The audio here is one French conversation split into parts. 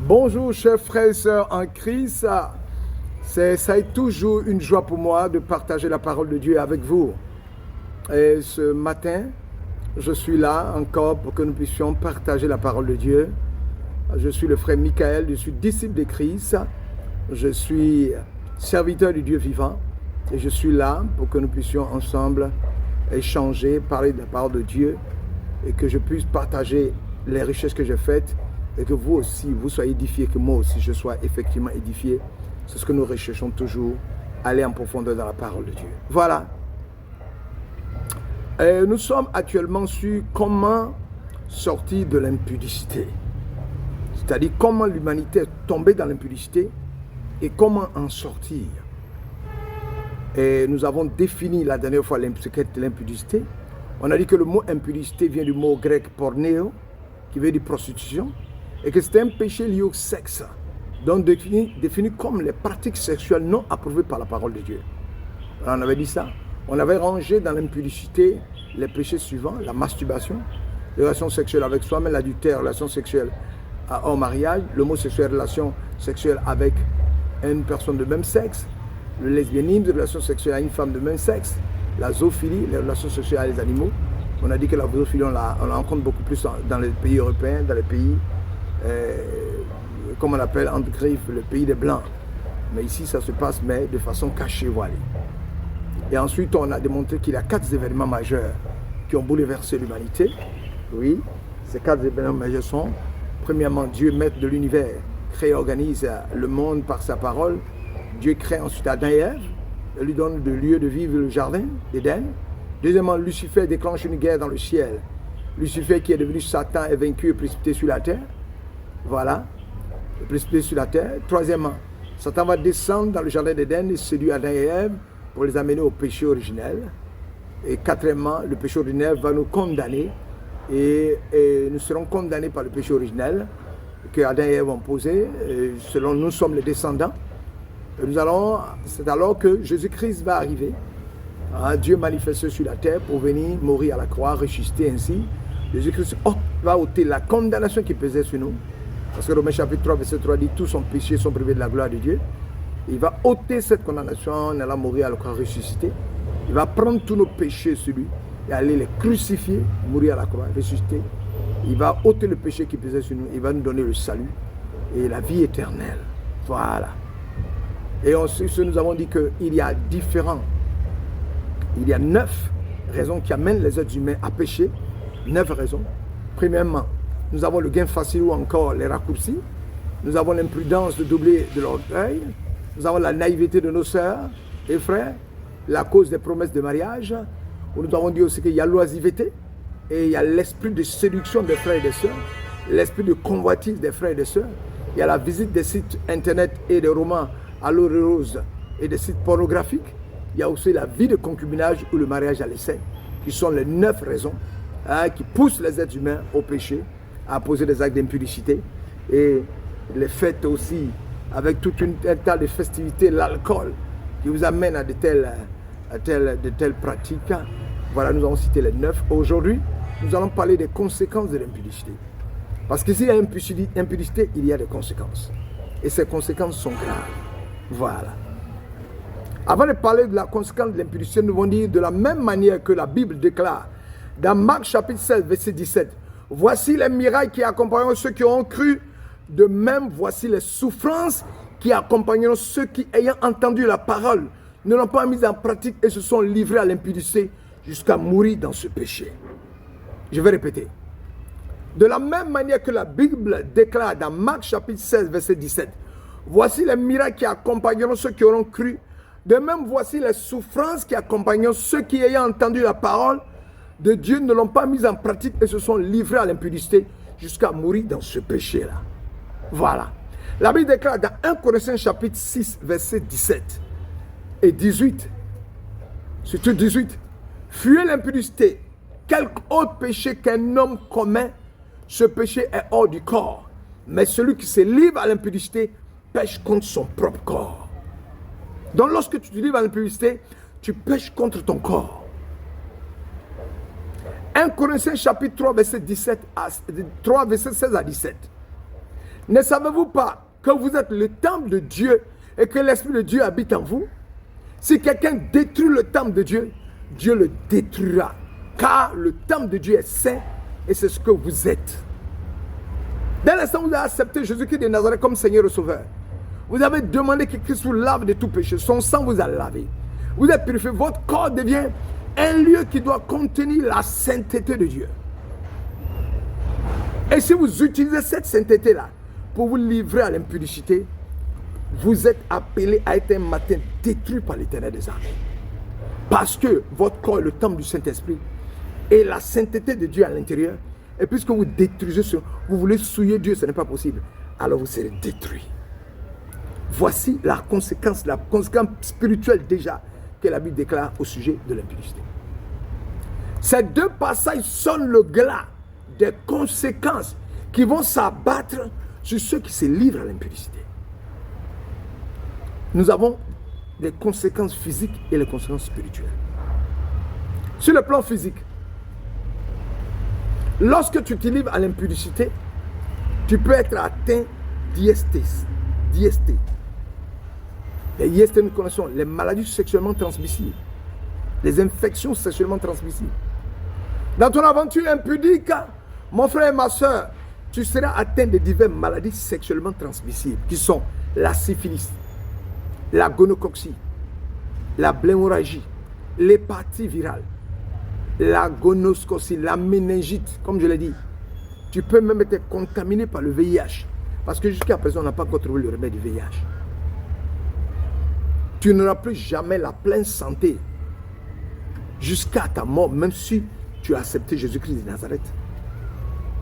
Bonjour chers frères et sœurs en Christ, ça a été toujours une joie pour moi de partager la parole de Dieu avec vous. Et ce matin, je suis là encore pour que nous puissions partager la parole de Dieu. Je suis le frère Michael, je suis disciple de Christ, je suis serviteur du Dieu vivant et je suis là pour que nous puissions ensemble échanger, parler de la parole de Dieu et que je puisse partager les richesses que j'ai faites et que vous aussi, vous soyez édifiés, que moi aussi je sois effectivement édifié. C'est ce que nous recherchons toujours, aller en profondeur dans la parole de Dieu. Voilà. Nous sommes actuellement sur comment sortir de l'impudicité. C'est-à-dire comment l'humanité est tombée dans l'impudicité et comment en sortir. Et nous avons défini la dernière fois ce qu'est l'impudicité. On a dit que le mot impudicité vient du mot grec pornéo, qui veut dire prostitution, et que c'est un péché lié au sexe, donc défini comme les pratiques sexuelles non approuvées par la parole de Dieu. Alors on avait dit ça. On avait rangé dans l'impudicité les péchés suivants: la masturbation, les relations sexuelles avec soi-même, l'adultère, relation sexuelle hors mariage, l'homosexuel, relation sexuelle avec une personne de même sexe, le lesbianisme, les relations sexuelles à une femme de même sexe, la zoophilie, les relations sexuelles avec les animaux. On a dit que la zoophilie, on la rencontre beaucoup plus dans les pays européens, dans les pays, comme on appelle, entre griffes, le pays des Blancs. Mais ici, ça se passe, mais de façon cachée, voilée. Et ensuite, on a démontré qu'il y a 4 événements majeurs qui ont bouleversé l'humanité. Oui, ces 4 événements majeurs sont, premièrement, Dieu, maître de l'univers, crée et organise le monde par sa parole. Dieu crée ensuite Adam et Ève, et lui donne le lieu de vivre, le jardin d'Éden. Deuxièmement, Lucifer déclenche une guerre dans le ciel. Lucifer, qui est devenu Satan, est vaincu et précipité sur la terre. Voilà, précipité sur la terre. Troisièmement, Satan va descendre dans le jardin d'Éden et séduire Adam et Ève pour les amener au péché originel. Et quatrièmement, le péché originel va nous condamner et nous serons condamnés par le péché originel que Adam et Ève ont posé. Selon nous sommes les descendants. C'est alors que Jésus-Christ va arriver. Dieu manifesté sur la terre pour venir mourir à la croix, ressusciter ainsi. Jésus-Christ va ôter la condamnation qui pesait sur nous. Parce que Romains chapitre 3, verset 3 dit: tous sont péchés, sont privés de la gloire de Dieu. Il va ôter cette condamnation en allant mourir à la croix, ressusciter. Il va prendre tous nos péchés sur lui et aller les crucifier, mourir à la croix, ressusciter. Il va ôter le péché qui pesait sur nous. Il va nous donner le salut et la vie éternelle. Voilà. Et ensuite, nous avons dit qu'il y a il y a 9 raisons qui amènent les êtres humains à pécher. 9 raisons. Premièrement, nous avons le gain facile ou encore les raccourcis. Nous avons l'imprudence de doubler de l'orgueil. Nous avons la naïveté de nos sœurs et frères. La cause des promesses de mariage. Nous avons dit aussi qu'il y a l'oisiveté. Et il y a l'esprit de séduction des frères et des sœurs. L'esprit de convoitise des frères et des sœurs. Il y a la visite des sites internet et des romans à l'eau rose et des sites pornographiques. Il y a aussi la vie de concubinage ou le mariage à l'essai, qui sont les 9 raisons qui poussent les êtres humains au péché, à poser des actes d'impudicité. Et les fêtes aussi, avec tout un tas de festivités, l'alcool, qui vous amène à de telles pratiques. Voilà, nous avons cité les 9. Aujourd'hui, nous allons parler des conséquences de l'impudicité. Parce que s'il y a impudicité, il y a des conséquences. Et ces conséquences sont graves. Voilà. Avant de parler de la conséquence de l'impudicité, nous allons dire de la même manière que la Bible déclare dans Marc chapitre 16, verset 17, « Voici les miracles qui accompagneront ceux qui ont cru, de même voici les souffrances qui accompagneront ceux qui, ayant entendu la parole, ne l'ont pas mise en pratique et se sont livrés à l'impudicité jusqu'à mourir dans ce péché. » Je vais répéter. De la même manière que la Bible déclare dans Marc chapitre 16, verset 17, « Voici les miracles qui accompagneront ceux qui auront cru. De même, voici les souffrances qui accompagneront ceux qui, ayant entendu la parole de Dieu, ne l'ont pas mise en pratique et se sont livrés à l'impudicité jusqu'à mourir dans ce péché-là. » Voilà. La Bible déclare dans 1 Corinthiens chapitre 6, verset 17 et 18, surtout 18, « Fuyez l'impudicité. Quelque autre péché qu'un homme commet, ce péché est hors du corps. Mais celui qui se livre à l'impudicité pêche contre son propre corps. » Donc lorsque tu te livres à l'impudicité, tu pêches contre ton corps. 1 Corinthiens chapitre 3, verset 16 à 17. Ne savez-vous pas que vous êtes le temple de Dieu et que l'Esprit de Dieu habite en vous? Si quelqu'un détruit le temple de Dieu, Dieu le détruira. Car le temple de Dieu est saint et c'est ce que vous êtes. Dès l'instant où vous avez accepté Jésus-Christ de Nazareth comme Seigneur et Sauveur, vous avez demandé que Christ vous lave de tout péché. Son sang vous a lavé. Vous êtes purifié. Votre corps devient un lieu qui doit contenir la sainteté de Dieu. Et si vous utilisez cette sainteté-là pour vous livrer à l'impudicité, vous êtes appelé à être un matin détruit par l'Éternel des armées. Parce que votre corps est le temple du Saint-Esprit et la sainteté de Dieu à l'intérieur. Et puisque vous détruisez, vous voulez souiller Dieu, ce n'est pas possible. Alors vous serez détruit. Voici la conséquence spirituelle déjà que la Bible déclare au sujet de l'impudicité. Ces deux passages sonnent le glas des conséquences qui vont s'abattre sur ceux qui se livrent à l'impudicité. Nous avons les conséquences physiques et les conséquences spirituelles. Sur le plan physique, lorsque tu te livres à l'impudicité, tu peux être atteint d'IST. Les IST, nous connaissons les maladies sexuellement transmissibles, les infections sexuellement transmissibles. Dans ton aventure impudique, mon frère et ma soeur, tu seras atteint de diverses maladies sexuellement transmissibles qui sont la syphilis, la gonocoxie, la blémorragie, l'hépatite virale, la gonoscosie, la méningite, comme je l'ai dit. Tu peux même être contaminé par le VIH parce que jusqu'à présent, on n'a pas encore trouvé le remède du VIH. Tu n'auras plus jamais la pleine santé jusqu'à ta mort, même si tu as accepté Jésus-Christ de Nazareth.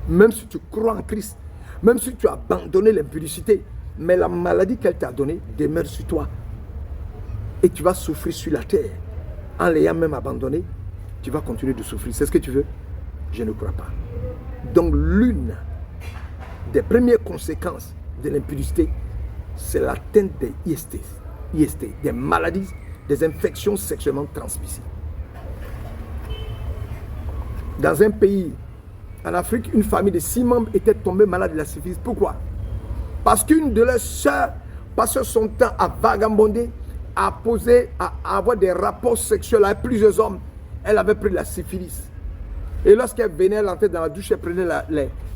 Même si tu crois en Christ, même si tu as abandonné l'impudicité, mais la maladie qu'elle t'a donnée demeure sur toi. Et tu vas souffrir sur la terre. En l'ayant même abandonné, tu vas continuer de souffrir. C'est ce que tu veux? Je ne crois pas. Donc l'une des premières conséquences de l'impudicité, c'est l'atteinte des IST, des maladies, des infections sexuellement transmissibles. Dans un pays, en Afrique, une famille de 6 membres était tombée malade de la syphilis. Pourquoi? Parce qu'une de leurs sœurs passait son temps à vagabonder, à avoir des rapports sexuels avec plusieurs hommes. Elle avait pris la syphilis. Et lorsqu'elle venait, elle entrait dans la douche, elle prenait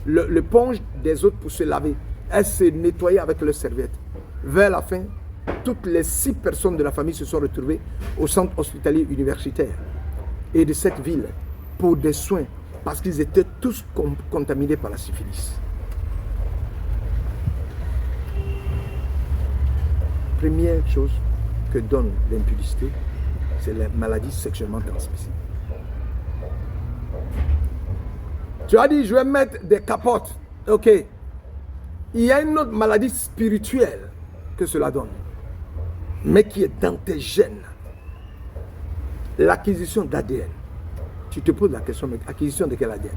l'éponge des autres pour se laver. Elle se nettoyait avec leur serviette. Vers la fin, toutes les 6 personnes de la famille se sont retrouvées au centre hospitalier universitaire et de cette ville pour des soins parce qu'ils étaient tous contaminés par la syphilis. Première chose que donne l'impudicité, c'est les maladies sexuellement transmissibles. Tu as dit, je vais mettre des capotes. Ok. Il y a une autre maladie spirituelle que cela donne, mais qui est dans tes gènes. L'acquisition d'ADN. Tu te poses la question, mais acquisition de quel ADN?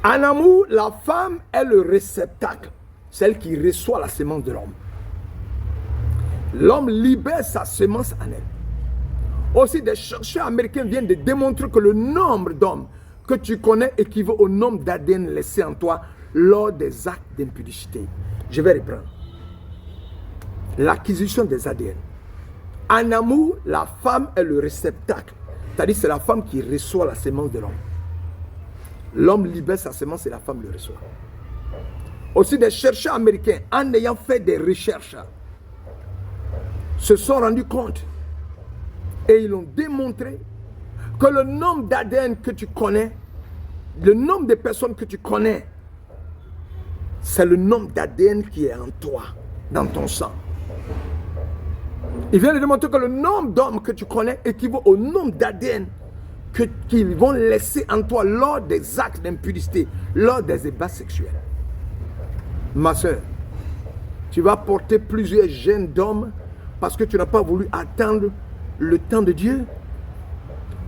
En amour, la femme est le réceptacle, celle qui reçoit la semence de l'homme. L'homme libère sa semence en elle. Aussi, des chercheurs américains viennent de démontrer que le nombre d'hommes que tu connais équivaut au nombre d'ADN laissés en toi lors des actes d'impudicité. Je vais reprendre. L'acquisition des ADN. En amour, la femme est le réceptacle. C'est-à-dire c'est la femme qui reçoit la semence de l'homme. L'homme libère sa semence et la femme le reçoit. Aussi, des chercheurs américains, en ayant fait des recherches, se sont rendus compte et ils ont démontré que le nombre d'ADN que tu connais, le nombre de personnes que tu connais, c'est le nombre d'ADN qui est en toi, dans ton sang. Il vient de démontrer que le nombre d'hommes que tu connais équivaut au nombre d'ADN qu'ils vont laisser en toi lors des actes d'impudicité, lors des ébats sexuels. Ma soeur, tu vas porter plusieurs gènes d'hommes parce que tu n'as pas voulu attendre le temps de Dieu.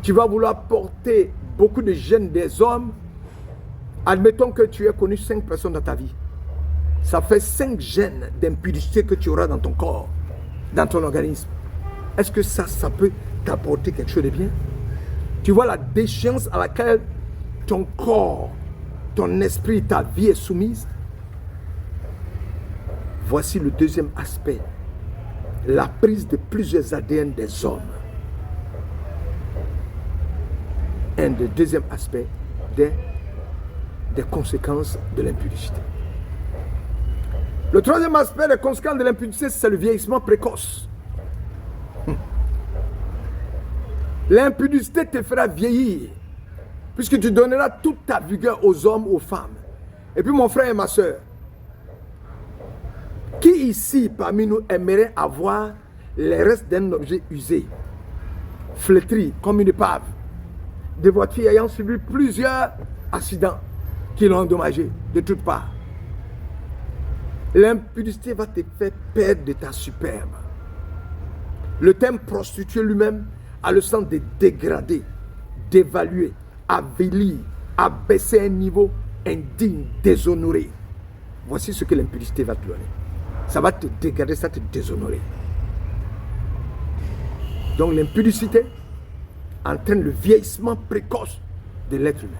Tu vas vouloir porter beaucoup de gènes des hommes. Admettons que tu aies connu 5 personnes dans ta vie. Ça fait 5 gènes d'impudicité que tu auras dans ton corps, dans ton organisme. Est-ce que ça peut t'apporter quelque chose de bien? Tu vois la déchéance à laquelle ton corps, ton esprit, ta vie est soumise? Voici le deuxième aspect. La prise de plusieurs ADN des hommes. Un des deuxièmes aspects des conséquences de l'impudicité. Le troisième aspect des conséquences de l'impudicité, c'est le vieillissement précoce. L'impudicité te fera vieillir, puisque tu donneras toute ta vigueur aux hommes, aux femmes. Et puis mon frère et ma soeur, qui ici parmi nous aimerait avoir les restes d'un objet usé, flétri, comme une épave, des voitures ayant subi plusieurs accidents qui l'ont endommagé de toutes parts? L'impudicité va te faire perdre de ta superbe. Le terme prostituée lui-même a le sens de dégrader, d'évaluer, avilir, abaisser un niveau indigne, déshonoré. Voici ce que l'impudicité va te donner. Ça va te dégrader, ça va te déshonorer. Donc l'impudicité entraîne le vieillissement précoce de l'être humain.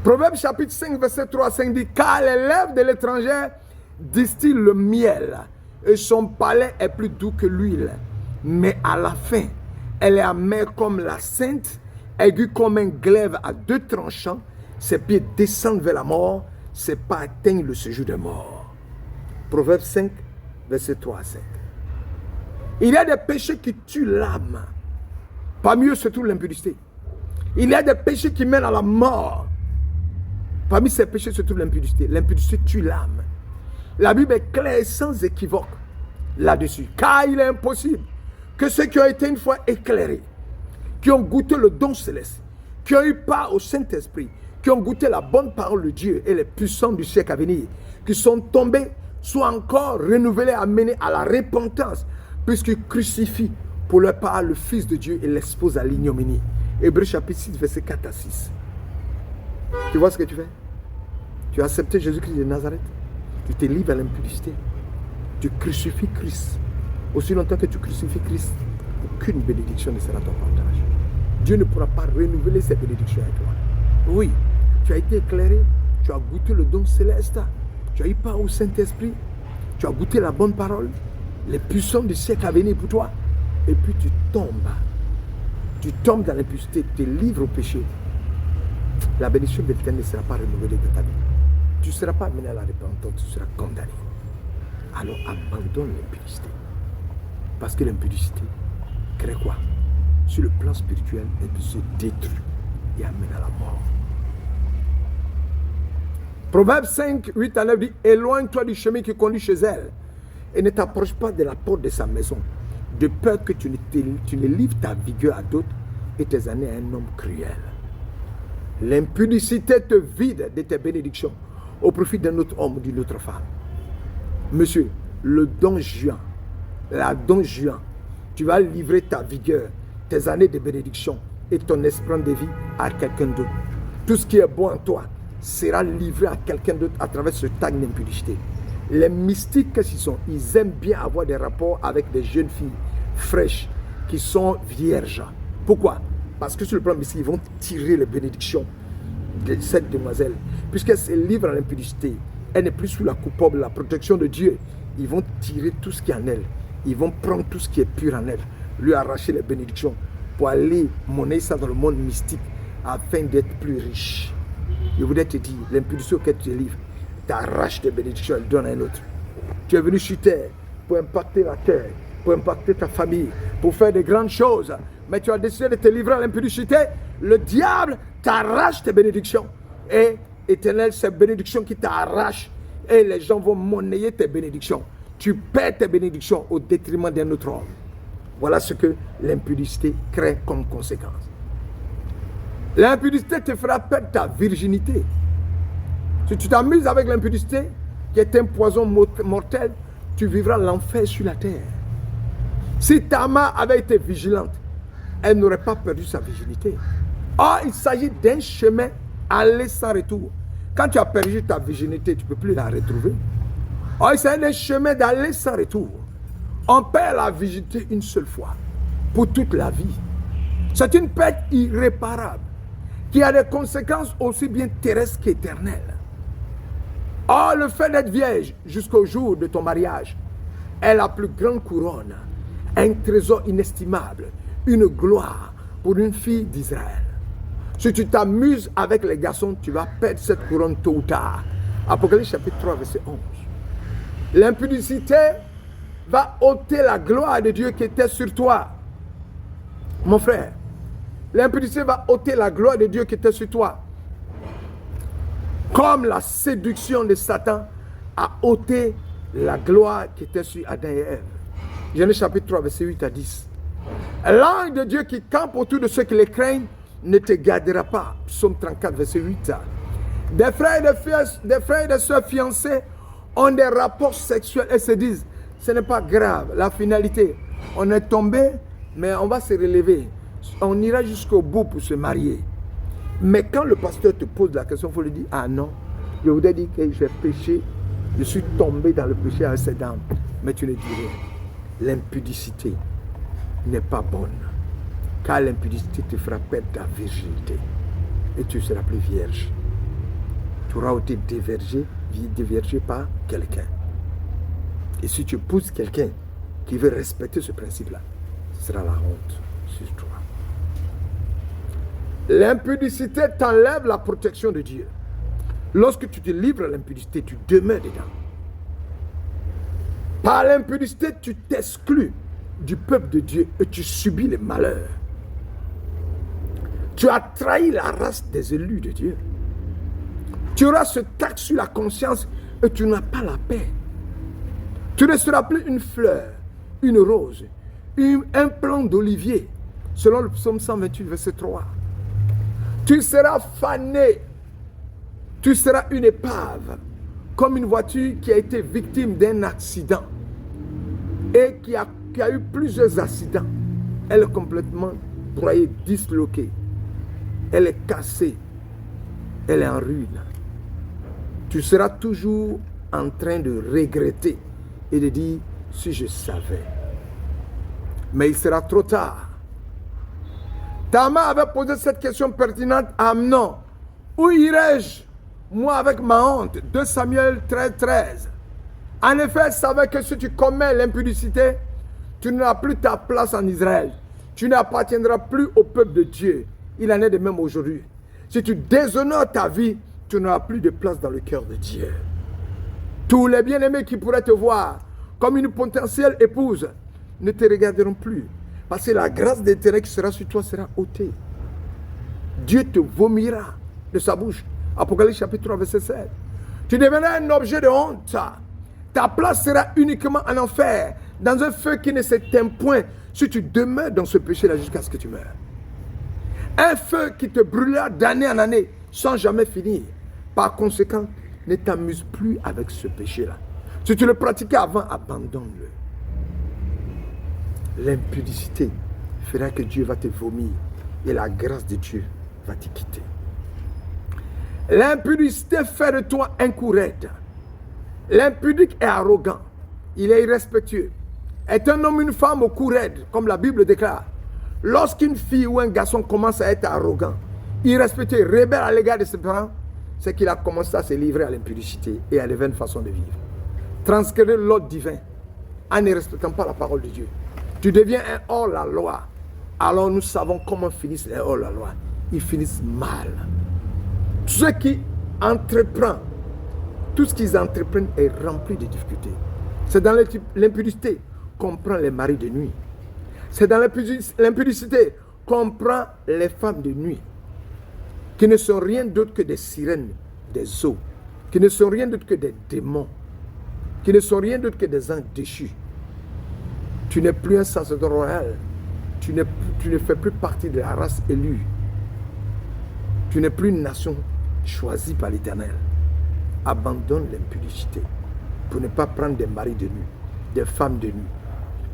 Proverbe chapitre 5, verset 3 à 5 dit: car les lèvres de l'étranger distillent le miel, et son palais est plus doux que l'huile. Mais à la fin, elle est amère comme la sainte, aiguë comme un glaive à deux tranchants. Ses pieds descendent vers la mort, ses pas atteignent le séjour des morts. Proverbe 5, verset 3 à 5. Il y a des péchés qui tuent l'âme. Parmi eux se trouve l'impudicité. Il y a des péchés qui mènent à la mort. Parmi ces péchés se trouve l'impudicité. L'impudicité tue l'âme. La Bible est claire et sans équivoque là-dessus. Car il est impossible que ceux qui ont été une fois éclairés, qui ont goûté le don céleste, qui ont eu part au Saint-Esprit, qui ont goûté la bonne parole de Dieu et les puissants du siècle à venir, qui sont tombés, soient encore renouvelés, amenés à la repentance, puisqu'ils crucifient pour leur part le Fils de Dieu et l'exposent à l'ignominie. Hébreux chapitre 6, verset 4 à 6. Tu vois ce que tu fais? Tu as accepté Jésus-Christ de Nazareth. Tu te livres à l'impudicité. Tu crucifies Christ. Aussi longtemps que tu crucifies Christ, aucune bénédiction ne sera ton partage. Dieu ne pourra pas renouveler ses bénédictions à toi. Oui, tu as été éclairé, tu as goûté le don céleste, tu as eu part au Saint-Esprit, tu as goûté la bonne parole, les puissants du siècle à venir pour toi, et puis tu tombes dans l'impudicité, tu te livres au péché. La bénédiction de l'Éternel ne sera pas renouvelée de ta vie. Tu ne seras pas amené à la repentance, tu seras condamné. Alors abandonne l'impudicité. Parce que l'impudicité crée quoi? Sur le plan spirituel, l'impudicité détruit et amène à la mort. Proverbe 5, 8 à 9 dit: éloigne-toi du chemin qui conduit chez elle et ne t'approche pas de la porte de sa maison, de peur que tu ne livres ta vigueur à d'autres et tes années à un homme cruel. L'impudicité te vide de tes bénédictions au profit d'un autre homme ou d'une autre femme. Monsieur, le don juan, la don juan, tu vas livrer ta vigueur, tes années de bénédiction et ton espérance de vie à quelqu'un d'autre. Tout ce qui est bon en toi sera livré à quelqu'un d'autre à travers ce tag d'impudicité. Les mystiques, qu'est-ce qu'ils sont? Ils aiment bien avoir des rapports avec des jeunes filles fraîches qui sont vierges. Pourquoi? Parce que sur le plan mystique, ils vont tirer les bénédictions de cette demoiselle. Puisqu'elle se livre à l'impudicité, elle n'est plus sous la coupable, la protection de Dieu. Ils vont tirer tout ce qui est en elle. Ils vont prendre tout ce qui est pur en elle, lui arracher les bénédictions pour aller monnayer ça dans le monde mystique afin d'être plus riche. Je voudrais te dire, l'impudicité auquel tu te livres t'arrache des bénédictions, elle donne à un autre. Tu es venu sur terre pour impacter la terre, pour impacter ta famille, pour faire de grandes choses. Mais tu as décidé de te livrer à l'impudicité. Le diable t'arrache tes bénédictions. Et Éternel, ces bénédictions qui t'arrachent, et les gens vont monnayer tes bénédictions. Tu perds tes bénédictions au détriment d'un autre homme. Voilà ce que l'impudicité crée comme conséquence. L'impudicité te fera perdre ta virginité. Si tu t'amuses avec l'impudicité, qui est un poison mortel, tu vivras l'enfer sur la terre. Si Tamar avait été vigilante, elle n'aurait pas perdu sa virginité. Or, il s'agit d'un chemin aller sans retour. Quand tu as perdu ta virginité, tu ne peux plus la retrouver. Or, il s'agit d'un chemin d'aller sans retour. On perd la virginité une seule fois, pour toute la vie. C'est une perte irréparable, qui a des conséquences aussi bien terrestres qu'éternelles. Or, le fait d'être vierge jusqu'au jour de ton mariage est la plus grande couronne, un trésor inestimable, une gloire pour une fille d'Israël. Si tu t'amuses avec les garçons, tu vas perdre cette couronne tôt ou tard. Apocalypse chapitre 3, verset 11. L'impudicité va ôter la gloire de Dieu qui était sur toi. Mon frère, l'impudicité va ôter la gloire de Dieu qui était sur toi. Comme la séduction de Satan a ôté la gloire qui était sur Adam et Ève. Genèse chapitre 3, verset 8 à 10. L'ange de Dieu qui campe autour de ceux qui les craignent ne te gardera pas. Psaume 34, verset 8. Des frères et des sœurs fiancés ont des rapports sexuels et se disent, ce n'est pas grave, la finalité, on est tombé, mais on va se relever. On ira jusqu'au bout pour se marier. Mais quand le pasteur te pose la question, il faut lui dire, ah non, je voudrais dire que j'ai péché, je suis tombé dans le péché avec cette dame. Mais tu ne dis rien. L'impudicité n'est pas bonne. Car l'impudicité te fera perdre ta virginité. Et tu ne seras plus vierge. Tu auras été déviergé par quelqu'un. Et si tu épouses quelqu'un qui veut respecter ce principe-là, ce sera la honte sur toi. L'impudicité t'enlève la protection de Dieu. Lorsque tu te livres à l'impudicité, tu demeures dedans. Par l'impudicité, tu t'exclus du peuple de Dieu et tu subis les malheurs. Tu as trahi la race des élus de Dieu. Tu auras ce tac sur la conscience et tu n'as pas la paix. Tu ne seras plus une fleur, une rose, un plant d'olivier, selon le psaume 128, verset 3. Tu seras fané, tu seras une épave, comme une voiture qui a été victime d'un accident et qui a eu plusieurs accidents. Elle est complètement broyée, disloquée. Elle est cassée. Elle est en ruine. Tu seras toujours en train de regretter et de dire, si je savais. Mais il sera trop tard. Tamar avait posé cette question pertinente à Amnon. Où irai-je, moi, avec ma honte? 2 Samuel 13, 13. En effet, elle savait que si tu commets l'impudicité, tu n'auras plus ta place en Israël. Tu n'appartiendras plus au peuple de Dieu. Il en est de même aujourd'hui. Si tu déshonores ta vie, tu n'auras plus de place dans le cœur de Dieu. Tous les bien-aimés qui pourraient te voir comme une potentielle épouse ne te regarderont plus. Parce que la grâce d'Éternel qui sera sur toi sera ôtée. Dieu te vomira de sa bouche. Apocalypse chapitre 3, verset 7. Tu deviendras un objet de honte. Ta place sera uniquement en enfer, dans un feu qui ne s'éteint point, si tu demeures dans ce péché-là jusqu'à ce que tu meurs. Un feu qui te brûlera d'année en année, sans jamais finir. Par conséquent, ne t'amuse plus avec ce péché-là. Si tu le pratiquais avant, abandonne-le. L'impudicité fera que Dieu va te vomir et la grâce de Dieu va te quitter. L'impudicité fait de toi un coup raide. L'impudique est arrogant, il est irrespectueux. Est un homme ou une femme au cou raide, comme la Bible déclare. Lorsqu'une fille ou un garçon commence à être arrogant, irrespectueux, rebelle à l'égard de ses parents, c'est qu'il a commencé à se livrer à l'impudicité et à la vaine façon de vivre. Transgresser l'ordre divin en ne respectant pas la parole de Dieu. Tu deviens un hors-la-loi. Alors nous savons comment finissent les hors-la-loi. Ils finissent mal. Ceux qui entreprennent, tout ce qu'ils entreprennent est rempli de difficultés. C'est dans l'impudicité qu'on prend les maris de nuit. C'est dans l'impudicité qu'on prend les femmes de nuit, qui ne sont rien d'autre que des sirènes, des eaux, qui ne sont rien d'autre que des démons, qui ne sont rien d'autre que des anges déchus. Tu n'es plus un sacerdoce royal, tu ne fais plus partie de la race élue. Tu n'es plus une nation choisie par l'Éternel. Abandonne l'impudicité pour ne pas prendre des maris de nuit, des femmes de nuit,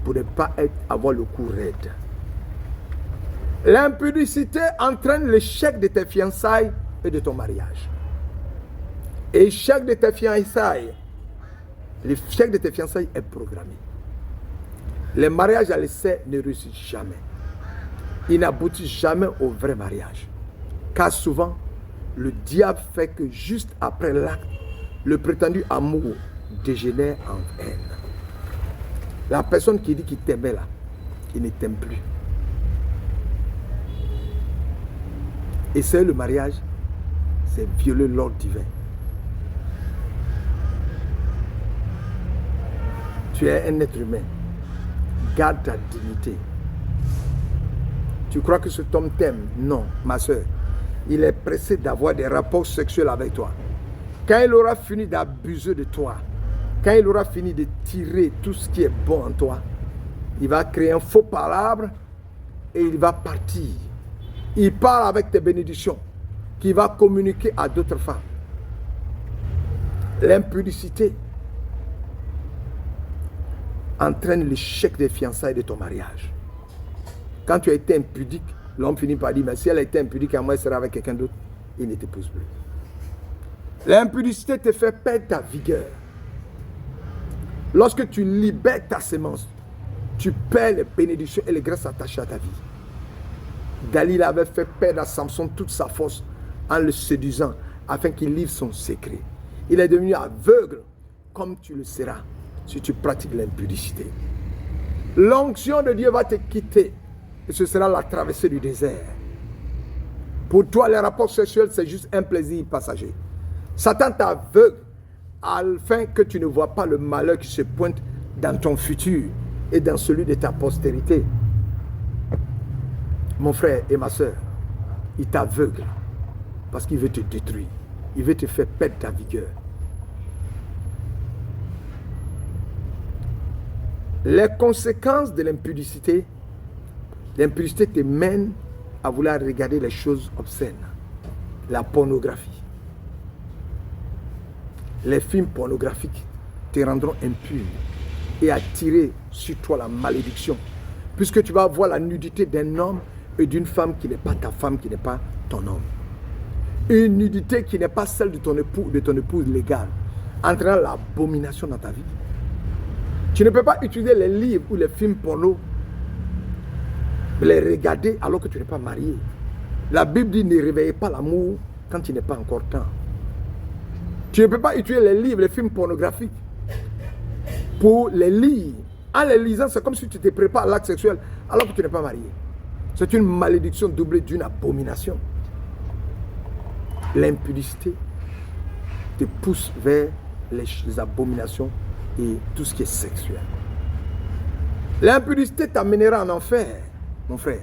pour ne pas avoir le cou raide. L'impudicité entraîne l'échec de tes fiançailles et de ton mariage. Et l'échec de tes fiançailles, est programmé. Les mariages à l'essai ne réussissent jamais. Ils n'aboutissent jamais au vrai mariage. Car souvent, le diable fait que juste après l'acte, le prétendu amour dégénère en haine. La personne qui dit qu'il t'aimait là, il ne t'aime plus. Et c'est le mariage, c'est violer l'ordre divin. Tu es un être humain. Garde ta dignité. Tu crois que cet homme t'aime? Non, ma soeur. Il est pressé d'avoir des rapports sexuels avec toi. Quand il aura fini d'abuser de toi, quand il aura fini de tirer tout ce qui est bon en toi, il va créer un faux palabre et il va partir. Il parle avec tes bénédictions qu'il va communiquer à d'autres femmes. L'impudicité entraîne l'échec des fiançailles de ton mariage. Quand tu as été impudique, l'homme finit par dire, mais si elle a été impudique, à moi elle sera avec quelqu'un d'autre, il ne t'épouse plus. L'impudicité te fait perdre ta vigueur. Lorsque tu libères ta sémence, tu perds les bénédictions et les grâces attachées à ta vie. Dalila avait fait perdre à Samson toute sa force en le séduisant afin qu'il livre son secret. Il est devenu aveugle comme tu le seras si tu pratiques l'impudicité. L'onction de Dieu va te quitter et ce sera la traversée du désert. Pour toi, les rapports sexuels, c'est juste un plaisir passager. Satan t'aveugle afin que tu ne vois pas le malheur qui se pointe dans ton futur et dans celui de ta postérité. Mon frère et ma soeur, il t'aveugle parce qu'il veut te détruire. Il veut te faire perdre ta vigueur. Les conséquences de l'impudicité te mène à vouloir regarder les choses obscènes. La pornographie. Les films pornographiques te rendront impur et attirer sur toi la malédiction. Puisque tu vas voir la nudité d'un homme et d'une femme qui n'est pas ta femme, qui n'est pas ton homme. Une nudité qui n'est pas celle de ton épouse légale, entraînant l'abomination dans ta vie. Tu ne peux pas utiliser les livres ou les films porno, les regarder alors que tu n'es pas marié. La Bible dit ne réveillez pas l'amour quand il n'est pas encore temps. Tu ne peux pas utiliser les livres, les films pornographiques pour les lire. En les lisant, c'est comme si tu te prépares à l'acte sexuel alors que tu n'es pas marié. C'est une malédiction doublée d'une abomination. L'impudicité te pousse vers les abominations et tout ce qui est sexuel. L'impudicité t'amènera en enfer, mon frère.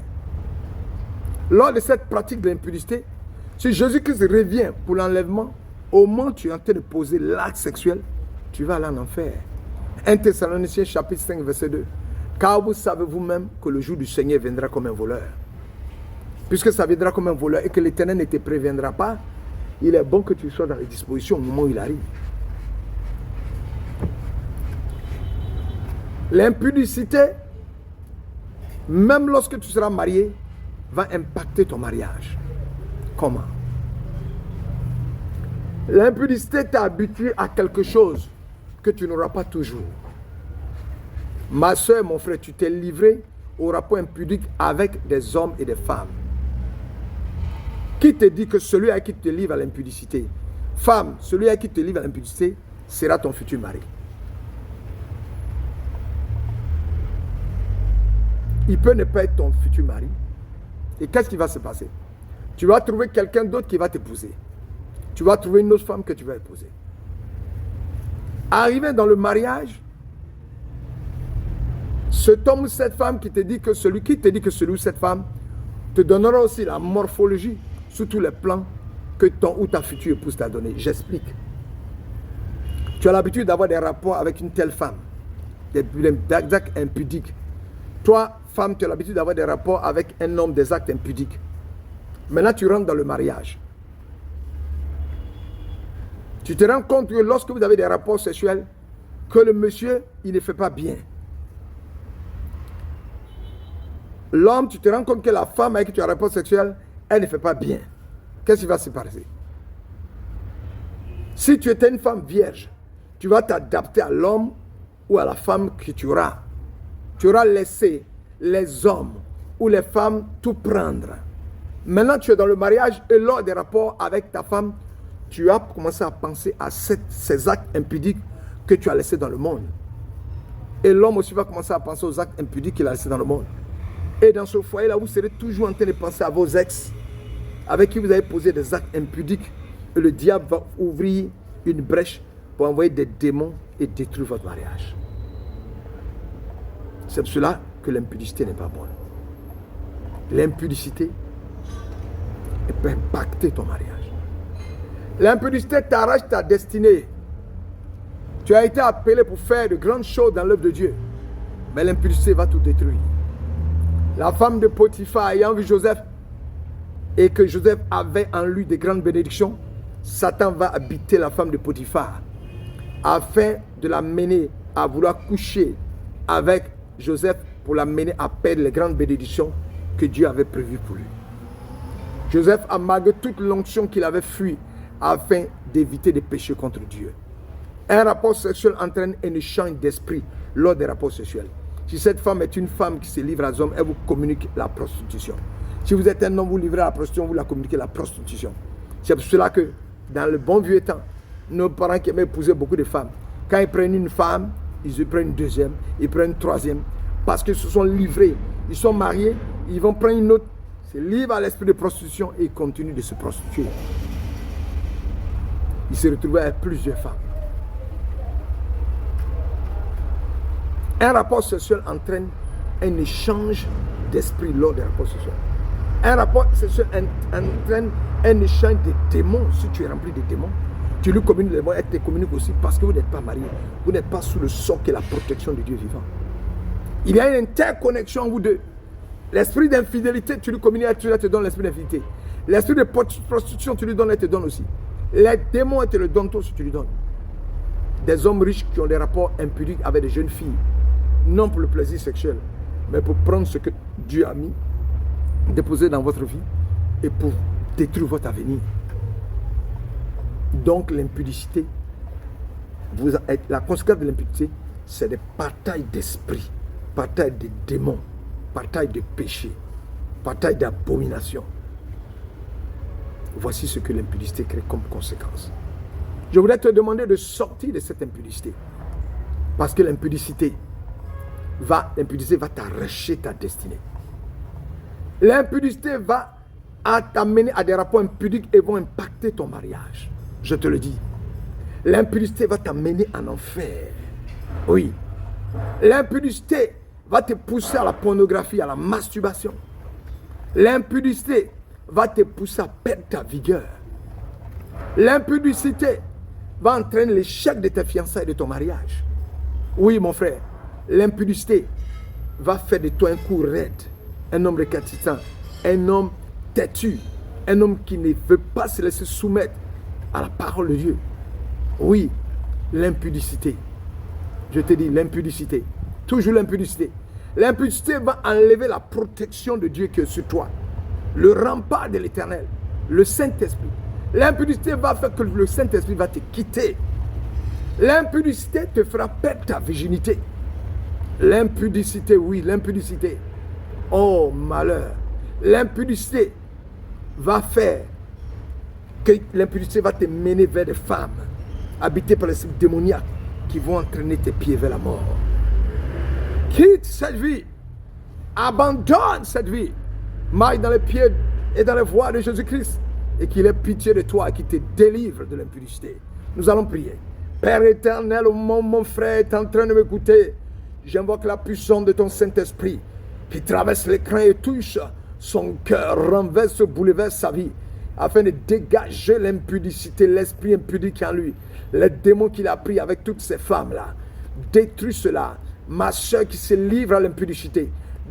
Lors de cette pratique de l'impudicité, si Jésus-Christ revient pour l'enlèvement, au moment où tu es en train de poser l'acte sexuel, tu vas aller en enfer. 1 Thessaloniciens chapitre 5 verset 2. Car vous savez vous-même que le jour du Seigneur viendra comme un voleur. Puisque ça viendra comme un voleur et que l'Éternel ne te préviendra pas, il est bon que tu sois dans les dispositions au moment où il arrive. L'impudicité, même lorsque tu seras marié, va impacter ton mariage. Comment? L'impudicité t'a habitué à quelque chose que tu n'auras pas toujours. Ma soeur, mon frère, tu t'es livré au rapport impudique avec des hommes et des femmes. Qui te dit que celui à qui tu te livres à l'impudicité, femme, celui à qui tu te livres à l'impudicité, sera ton futur mari? Il peut ne pas être ton futur mari. Et qu'est-ce qui va se passer? Tu vas trouver quelqu'un d'autre qui va t'épouser. Tu vas trouver une autre femme que tu vas épouser. Arrivé dans le mariage, cet homme ou cette femme qui te dit que celui ou cette femme te donnera aussi la morphologie sous tous les plans que ton ou ta future épouse t'a donné. J'explique. Tu as l'habitude d'avoir des rapports avec une telle femme, des actes impudiques. Toi, femme, tu as l'habitude d'avoir des rapports avec un homme, des actes impudiques. Maintenant, tu rentres dans le mariage. Tu te rends compte que lorsque vous avez des rapports sexuels, que le monsieur, il ne fait pas bien. L'homme, tu te rends compte que la femme avec qui tu as un rapport sexuel, elle ne fait pas bien. Qu'est-ce qui va se passer? Si tu étais une femme vierge, tu vas t'adapter à l'homme ou à la femme que tu auras. Tu auras laissé les hommes ou les femmes tout prendre. Maintenant, tu es dans le mariage et lors des rapports avec ta femme, tu as commencé à penser à ces actes impudiques que tu as laissés dans le monde. Et l'homme aussi va commencer à penser aux actes impudiques qu'il a laissés dans le monde. Et dans ce foyer-là, vous serez toujours en train de penser à vos ex, avec qui vous avez posé des actes impudiques. Et le diable va ouvrir une brèche pour envoyer des démons et détruire votre mariage. C'est pour cela que l'impudicité n'est pas bonne. L'impudicité peut impacter ton mariage. L'impudicité t'arrache ta destinée. Tu as été appelé pour faire de grandes choses dans l'œuvre de Dieu. Mais l'impudicité va tout détruire. La femme de Potiphar ayant vu Joseph et que Joseph avait en lui de grandes bénédictions, Satan va habiter la femme de Potiphar afin de la mener à vouloir coucher avec Joseph pour la mener à perdre les grandes bénédictions que Dieu avait prévues pour lui. Joseph a malgré toute l'onction qu'il avait fui afin d'éviter de pécher contre Dieu. Un rapport sexuel entraîne un échange d'esprit lors des rapports sexuels. Si cette femme est une femme qui se livre à l'homme, elle vous communique la prostitution. Si vous êtes un homme, vous livrez à la prostitution, vous la communiquez la prostitution. C'est pour cela que dans le bon vieux temps, nos parents qui aimaient épouser beaucoup de femmes, quand ils prennent une femme, ils prennent une deuxième, ils prennent une troisième, parce qu'ils se sont livrés, ils sont mariés, ils vont prendre une autre, se livrent à l'esprit de prostitution et ils continuent de se prostituer. Ils se retrouvaient avec plusieurs femmes. Un rapport sexuel entraîne un échange d'esprit lors des rapports sexuels. Un rapport sexuel entraîne un échange de démons. Si tu es rempli de démons, tu lui communiques les démons, elle te communique aussi parce que vous n'êtes pas mariés. Vous n'êtes pas sous le socle et la protection de Dieu vivant. Il y a une interconnexion entre vous deux. L'esprit d'infidélité, tu lui communiques, tu te donnes l'esprit d'infidélité. L'esprit de prostitution, tu lui donnes, elle te donne aussi. Les démons, elle te le donne toi aussi, tu lui donnes. Des hommes riches qui ont des rapports impudiques avec des jeunes filles. Non pour le plaisir sexuel, mais pour prendre ce que Dieu a mis, déposer dans votre vie et pour détruire votre avenir. Donc l'impudicité, la conséquence de l'impudicité, c'est des batailles d'esprit, batailles de démons, batailles de péché, batailles d'abomination. Voici ce que l'impudicité crée comme conséquence. Je voudrais te demander de sortir de cette impudicité, parce que l'impudicité va t'arracher ta destinée. L'impudicité va t'amener à des rapports impudiques et vont impacter ton mariage. Je te le dis. L'impudicité va t'amener en enfer. Oui. L'impudicité va te pousser à la pornographie, à la masturbation. L'impudicité va te pousser à perdre ta vigueur. L'impudicité va entraîner l'échec de tes fiançailles et de ton mariage. Oui, mon frère. L'impudicité va faire de toi un coup raide, un homme récalcitrant, un homme têtu, un homme qui ne veut pas se laisser soumettre à la parole de Dieu. Oui, l'impudicité. Je te dis, l'impudicité. Toujours l'impudicité. L'impudicité va enlever la protection de Dieu qui est sur toi. Le rempart de l'Éternel, le Saint-Esprit. L'impudicité va faire que le Saint-Esprit va te quitter. L'impudicité te fera perdre ta virginité. L'impudicité, oui, l'impudicité. Oh, malheur. L'impudicité va faire que l'impudicité va te mener vers des femmes habitées par les démoniaques qui vont entraîner tes pieds vers la mort. Quitte cette vie. Abandonne cette vie. Marche dans les pieds et dans les voies de Jésus-Christ et qu'il ait pitié de toi et qu'il te délivre de l'impudicité. Nous allons prier. Père éternel, mon frère est en train de m'écouter. J'invoque la puissance de ton Saint-Esprit qui traverse l'écran et touche son cœur, renverse, bouleverse sa vie, afin de dégager l'impudicité, l'esprit impudique en lui, les démons qu'il a pris avec toutes ces femmes-là. Détruis cela. Ma soeur qui se livre à l'impudicité,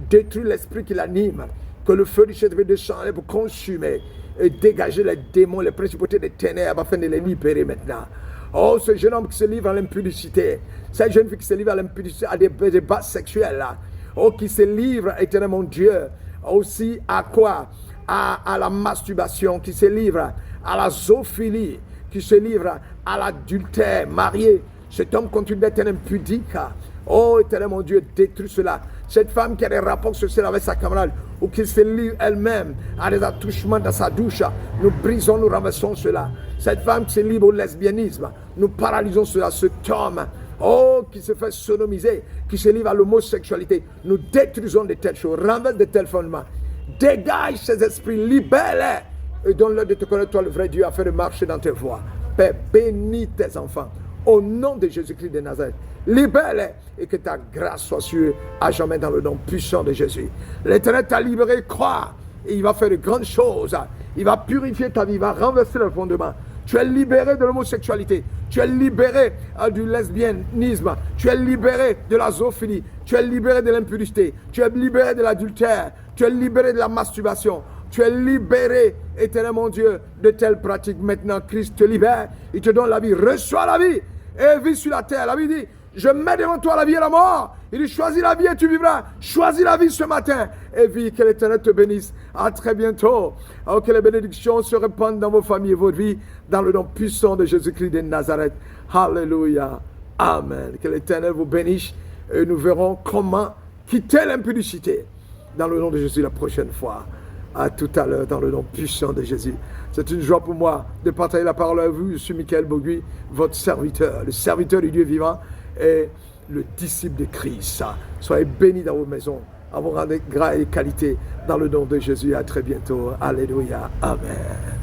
détruis l'esprit qui l'anime, que le feu du château descende pour consumer et dégager les démons, les principautés des ténèbres afin de les libérer maintenant. Oh, ce jeune homme qui se livre à l'impudicité, cette jeune fille qui se livre à l'impudicité, à des débats sexuels là. Oh, qui se livre, éternel mon Dieu, aussi à quoi? À la masturbation, qui se livre à la zoophilie, qui se livre à l'adultère, marié Cet homme continue d'être un impudique. Oh, éternel mon Dieu, détruis cela. Cette femme qui a des rapports sexuels avec sa camarade ou qui se livre elle-même à des attouchements dans sa douche, nous brisons, nous renversons cela. Cette femme qui se livre au lesbianisme, nous paralysons cela. Cet homme, oh, qui se fait sodomiser, qui se livre à l'homosexualité, nous détruisons de telles choses, renverse de tels fondements. Dégage ces esprits, libère-les et donne-leur de te connaître, toi le vrai Dieu, afin de marcher dans tes voies. Père, bénis tes enfants. Au nom de Jésus-Christ de Nazareth, libère-les et que ta grâce soit sur eux à jamais dans le nom puissant de Jésus. L'Éternel t'a libéré, crois, et il va faire de grandes choses. Il va purifier ta vie, il va renverser le fondement. Tu es libéré de l'homosexualité, tu es libéré du lesbianisme, tu es libéré de la zoophilie, tu es libéré de l'impudicité, tu es libéré de l'adultère, tu es libéré de la masturbation. Tu es libéré, éternel mon Dieu, de telles pratiques. Maintenant, Christ te libère. Il te donne la vie. Reçois la vie et vis sur la terre. La vie dit, je mets devant toi la vie et la mort. Il dit, choisis la vie et tu vivras. Choisis la vie ce matin et vis. Que l'Éternel te bénisse. À très bientôt. Alors que les bénédictions se répandent dans vos familles et votre vie, dans le nom puissant de Jésus-Christ de Nazareth. Alléluia. Amen. Que l'Éternel vous bénisse et nous verrons comment quitter l'impudicité. Dans le nom de Jésus la prochaine fois. À tout à l'heure, dans le nom puissant de Jésus. C'est une joie pour moi de partager la parole avec vous. Je suis Michael Boguy, votre serviteur, le serviteur du Dieu vivant et le disciple de Christ. Soyez bénis dans vos maisons, à vos rangs de grâce et qualité, dans le nom de Jésus. À très bientôt. Alléluia. Amen.